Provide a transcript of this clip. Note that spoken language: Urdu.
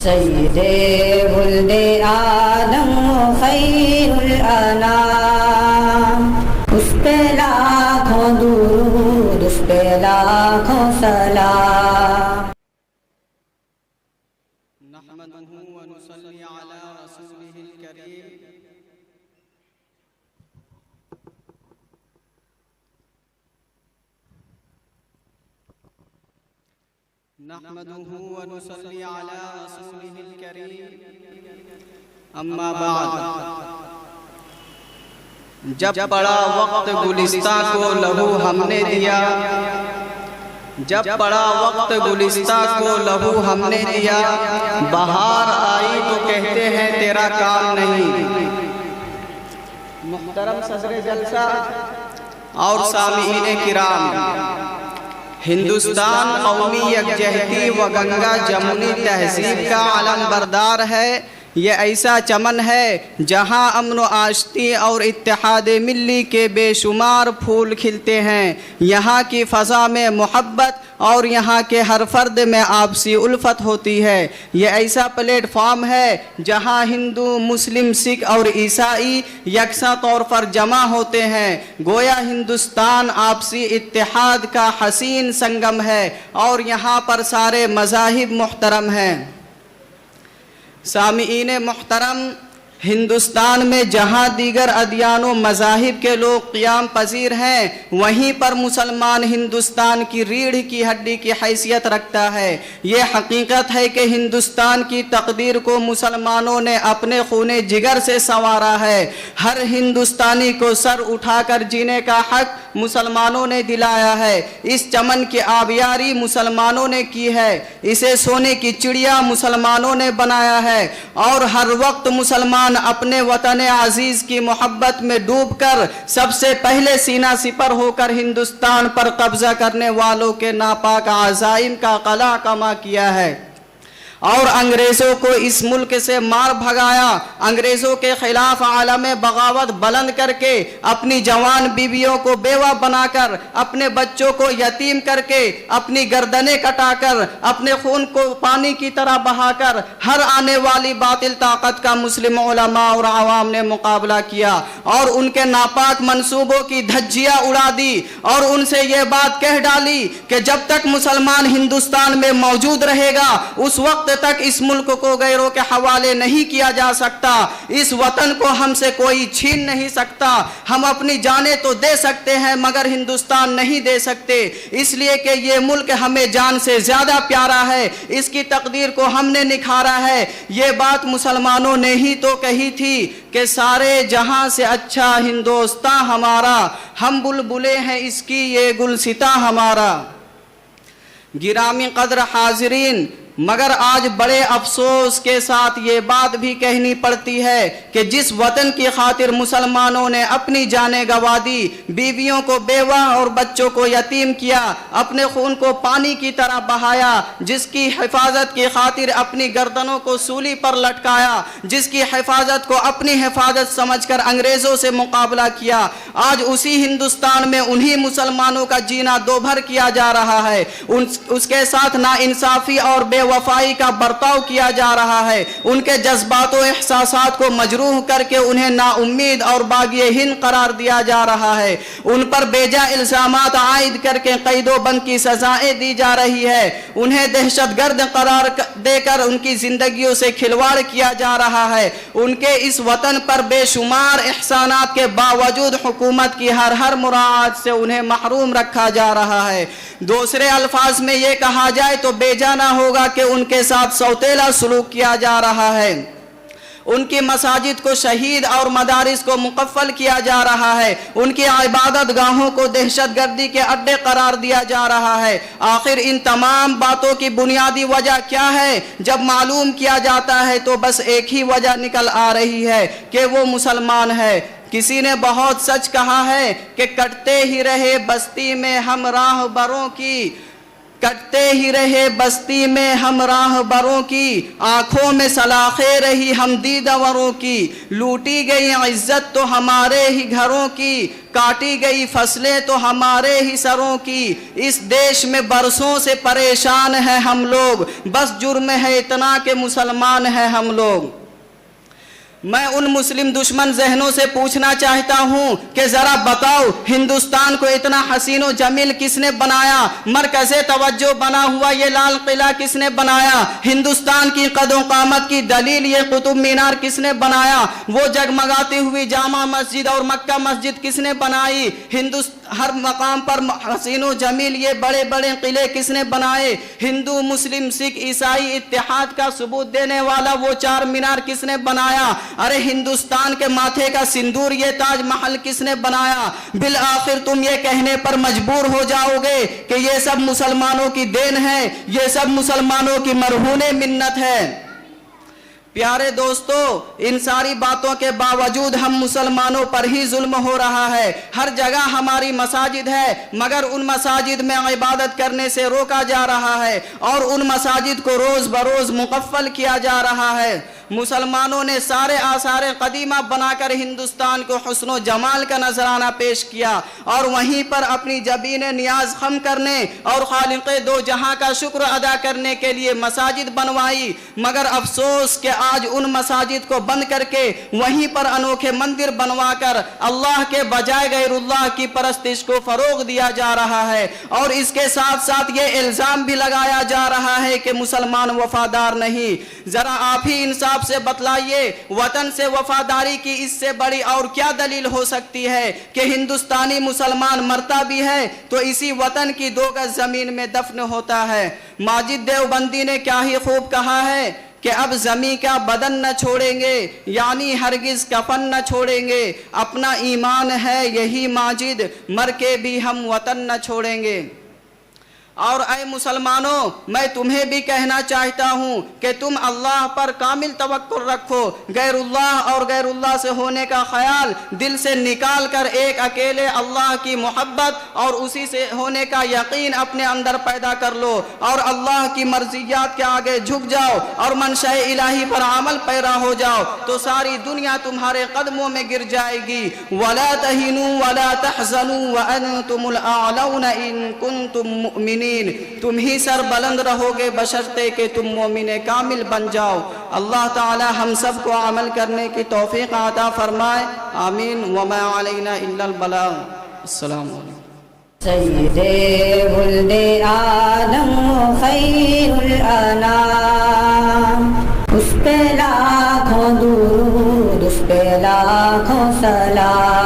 سید ولد آدم خیر الانام، اس پہ لاکھوں درود، اس پہ لاکھوں سلام۔ نحمدہ ونصلی علی رسولہ الکریم۔ نحمدہ ونصلی علی رسولہ الکریم، اما بعد۔ جب پڑا وقت گلستہ کو لہو ہم نے دیا، جب پڑا وقت گلستہ کو لہو ہم نے دیا، بہار آئی تو کہتے ہیں تیرا کام نہیں۔ محترم صدر جلسہ اور سامعین کرام، ہندوستان قومی یکجہتی و گنگا جمنی تہذیب کا علم بردار ہے۔ یہ ایسا چمن ہے جہاں امن و آشتی اور اتحاد ملی کے بے شمار پھول کھلتے ہیں۔ یہاں کی فضا میں محبت اور یہاں کے ہر فرد میں آپسی الفت ہوتی ہے۔ یہ ایسا پلیٹ فارم ہے جہاں ہندو، مسلم، سکھ اور عیسائی یکساں طور پر جمع ہوتے ہیں۔ گویا ہندوستان آپسی اتحاد کا حسین سنگم ہے اور یہاں پر سارے مذاہب محترم ہیں۔ سامعین محترم، ہندوستان میں جہاں دیگر ادیان و مذاہب کے لوگ قیام پذیر ہیں، وہیں پر مسلمان ہندوستان کی ریڑھ کی ہڈی کی حیثیت رکھتا ہے۔ یہ حقیقت ہے کہ ہندوستان کی تقدیر کو مسلمانوں نے اپنے خون جگر سے سنوارا ہے۔ ہر ہندوستانی کو سر اٹھا کر جینے کا حق مسلمانوں نے دلایا ہے۔ اس چمن کی آبیاری مسلمانوں نے کی ہے، اسے سونے کی چڑیا مسلمانوں نے بنایا ہے، اور ہر وقت مسلمان اپنے وطن عزیز کی محبت میں ڈوب کر سب سے پہلے سینہ سپر ہو کر ہندوستان پر قبضہ کرنے والوں کے ناپاک عزائم کا قلع کما کیا ہے اور انگریزوں کو اس ملک سے مار بھگایا۔ انگریزوں کے خلاف عالم بغاوت بلند کر کے، اپنی جوان بیویوں کو بیوہ بنا کر، اپنے بچوں کو یتیم کر کے، اپنی گردنیں کٹا کر، اپنے خون کو پانی کی طرح بہا کر ہر آنے والی باطل طاقت کا مسلم علماء اور عوام نے مقابلہ کیا اور ان کے ناپاک منصوبوں کی دھجیاں اڑا دی، اور ان سے یہ بات کہہ ڈالی کہ جب تک مسلمان ہندوستان میں موجود رہے گا اس وقت تک اس ملک کو غیروں کے حوالے نہیں کیا جا سکتا، اس وطن کو ہم سے کوئی چھین نہیں سکتا۔ ہم اپنی جانیں تو دے سکتے ہیں مگر ہندوستان نہیں دے سکتے، اس لیے کہ یہ ملک ہمیں جان سے زیادہ پیارا ہے، اس کی تقدیر کو ہم نے نکھارا ہے۔ یہ بات مسلمانوں نے ہی تو کہی تھی کہ سارے جہاں سے اچھا ہندوستان ہمارا، ہم بلبلے ہیں اس کی یہ گلستاں ہمارا۔ گرامی قدر حاضرین، مگر آج بڑے افسوس کے ساتھ یہ بات بھی کہنی پڑتی ہے کہ جس وطن کی خاطر مسلمانوں نے اپنی جانیں گنوا دی، بیویوں کو بیوہ اور بچوں کو یتیم کیا، اپنے خون کو پانی کی طرح بہایا، جس کی حفاظت کی خاطر اپنی گردنوں کو سولی پر لٹکایا، جس کی حفاظت کو اپنی حفاظت سمجھ کر انگریزوں سے مقابلہ کیا، آج اسی ہندوستان میں انہی مسلمانوں کا جینا دوبھر کیا جا رہا ہے، اس کے ساتھ ناانصافی اور بے وفائی کا برتاؤ کیا جا رہا ہے، ان کے جذبات و احساسات کو مجروح کر کے انہیں نا امید اور باغی ہند قرار دیا جا رہا ہے، ان پر بیجا الزامات عائد کر کے قید و بند کی سزائیں دی جا رہی ہے، انہیں دہشت گرد قرار دے کر ان کی زندگیوں سے کھلواڑ کیا جا رہا ہے۔ ان کے اس وطن پر بے شمار احسانات کے باوجود حکومت کی ہر مراعات سے انہیں محروم رکھا جا رہا ہے۔ دوسرے الفاظ میں یہ کہا جائے تو بیجا نہ ہوگا کہ ان کے ساتھ سوتیلا سلوک کیا جا رہا ہے، ان کی مساجد کو شہید اور مدارس کو مقفل کیا جا رہا ہے، ان کی عبادت گاہوں کو دہشت گردی کے اڈے قرار دیا جا رہا ہے۔ آخر ان تمام باتوں کی بنیادی وجہ کیا ہے؟ جب معلوم کیا جاتا ہے تو بس ایک ہی وجہ نکل آ رہی ہے کہ وہ مسلمان ہے۔ کسی نے بہت سچ کہا ہے کہ کٹتے ہی رہے بستی میں ہم راہ بروں کی، کٹتے ہی رہے بستی میں ہم راہ بروں کی، آنکھوں میں سلاخیں رہی ہم دیدوروں کی، لوٹی گئی عزت تو ہمارے ہی گھروں کی، کاٹی گئی فصلیں تو ہمارے ہی سروں کی، اس دیش میں برسوں سے پریشان ہیں ہم لوگ، بس جرم ہے اتنا کہ مسلمان ہیں ہم لوگ۔ میں ان مسلم دشمن ذہنوں سے پوچھنا چاہتا ہوں کہ ذرا بتاؤ ہندوستان کو اتنا حسین و جمیل کس نے بنایا؟ مرکز توجہ بنا ہوا یہ لال قلعہ کس نے بنایا؟ ہندوستان کی قد و قامت کی دلیل یہ قطب مینار کس نے بنایا؟ وہ جگمگاتی ہوئی جامع مسجد اور مکہ مسجد کس نے بنائی؟ ہر مقام پر حسین و جمیل یہ بڑے بڑے قلعے کس نے بنائے؟ ہندو مسلم سکھ عیسائی اتحاد کا ثبوت دینے والا وہ چار مینار کس نے بنایا؟ ارے ہندوستان کے ماتھے کا سندور یہ تاج محل کس نے بنایا؟ بالآخر تم یہ کہنے پر مجبور ہو جاؤ گے کہ یہ سب مسلمانوں کی دین ہے، یہ سب مسلمانوں کی مرہون منت ہے۔ پیارے دوستو، ان ساری باتوں کے باوجود ہم مسلمانوں پر ہی ظلم ہو رہا ہے۔ ہر جگہ ہماری مساجد ہے مگر ان مساجد میں عبادت کرنے سے روکا جا رہا ہے اور ان مساجد کو روز بروز مقفل کیا جا رہا ہے۔ مسلمانوں نے سارے آثار قدیمہ بنا کر ہندوستان کو حسن و جمال کا نذرانہ پیش کیا اور وہیں پر اپنی جبین نیاز خم کرنے اور خالق دو جہاں کا شکر ادا کرنے کے لیے مساجد بنوائی، مگر افسوس کہ آج ان مساجد کو بند کر کے وہیں پر انوکھے مندر بنوا کر اللہ کے بجائے غیر اللہ کی پرستش کو فروغ دیا جا رہا ہے، اور اس کے ساتھ ساتھ یہ الزام بھی لگایا جا رہا ہے کہ مسلمان وفادار نہیں۔ ذرا آپ ہی انصاف سے بتلائیے، وطن سے وفاداری کی اس سے بڑی اور کیا دلیل ہو سکتی ہے کہ ہندوستانی مسلمان مرتا بھی ہے تو اسی وطن کی 2 گز زمین میں دفن ہوتا ہے۔ ماجد دیوبندی نے کیا ہی خوب کہا ہے کہ اب زمیں کا بدن نہ چھوڑیں گے، یعنی ہرگز کفن نہ چھوڑیں گے، اپنا ایمان ہے یہی ماجد، مر کے بھی ہم وطن نہ چھوڑیں گے۔ اور اے مسلمانوں، میں تمہیں بھی کہنا چاہتا ہوں کہ تم اللہ پر کامل توکل رکھو، غیر اللہ اور غیر اللہ سے ہونے کا خیال دل سے نکال کر ایک اکیلے اللہ کی محبت اور اسی سے ہونے کا یقین اپنے اندر پیدا کر لو اور اللہ کی مرضیات کے آگے جھک جاؤ اور منشاء الہی پر عمل پیرا ہو جاؤ تو ساری دنیا تمہارے قدموں میں گر جائے گی۔ وَلَا تَهِنُوا وَلَا تَحْزَنُوا وَأَنْتُمُ الْأَعْلَوْنَ إِن كُنتُم مُؤْمِنِينَ، تم ہی سر بلند رہو گے بشرطے کہ تم مومن کامل بن جاؤ۔ اللہ تعالی ہم سب کو عمل کرنے کی توفیق عطا فرمائے، آمین۔ وما علینا الا البلاغ۔ السلام علیکم۔ سید ولد آدم خیر الانام، اس پہ لاکھوں درود، اس پہ لاکھوں سلام۔